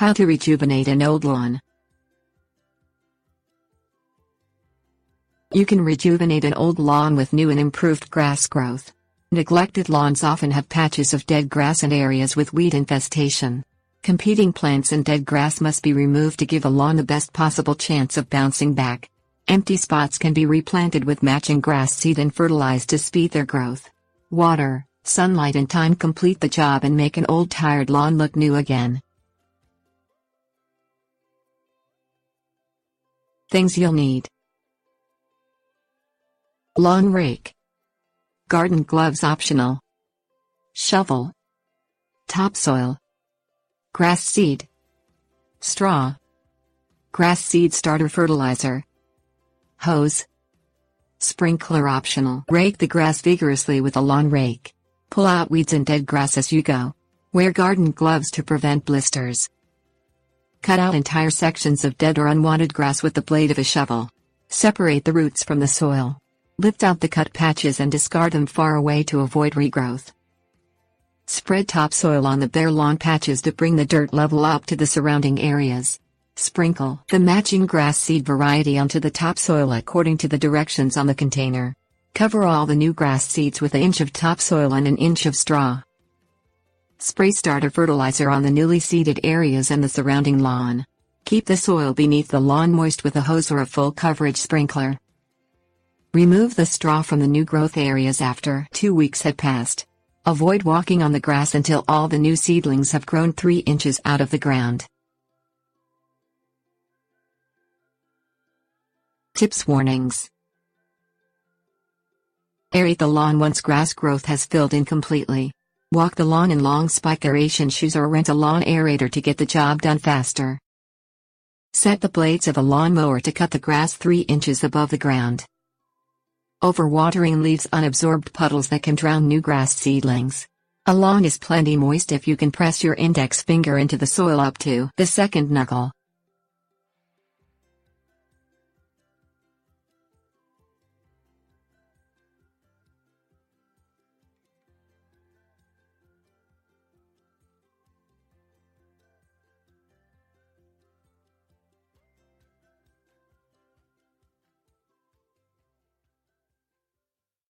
How to rejuvenate an old lawn. You can rejuvenate an old lawn with new and improved grass growth. Neglected lawns often have patches of dead grass and areas with weed infestation. Competing plants and dead grass must be removed to give a lawn the best possible chance of bouncing back. Empty spots can be replanted with matching grass seed and fertilized to speed their growth. Water, sunlight and time complete the job and make an old tired lawn look new again. Things you'll need: lawn rake, garden gloves optional, shovel, topsoil, grass seed, straw, grass seed starter fertilizer, hose, sprinkler optional. Rake the grass vigorously with a lawn rake. Pull out weeds and dead grass as you go. Wear garden gloves to prevent blisters. Cut out entire sections of dead or unwanted grass with the blade of a shovel. Separate the roots from the soil. Lift out the cut patches and discard them far away to avoid regrowth. Spread topsoil on the bare lawn patches to bring the dirt level up to the surrounding areas. Sprinkle the matching grass seed variety onto the topsoil according to the directions on the container. Cover all the new grass seeds with an inch of topsoil and an inch of straw. Spray starter fertilizer on the newly seeded areas and the surrounding lawn. Keep the soil beneath the lawn moist with a hose or a full coverage sprinkler. Remove the straw from the new growth areas after 2 weeks had passed. Avoid walking on the grass until all the new seedlings have grown 3 inches out of the ground. Tips: Warnings. Aerate the lawn once grass growth has filled in completely. Walk the lawn in long spike aeration shoes or rent a lawn aerator to get the job done faster. Set the blades of a lawn mower to cut the grass 3 inches above the ground. Overwatering leaves unabsorbed puddles that can drown new grass seedlings. A lawn is plenty moist if you can press your index finger into the soil up to the second knuckle.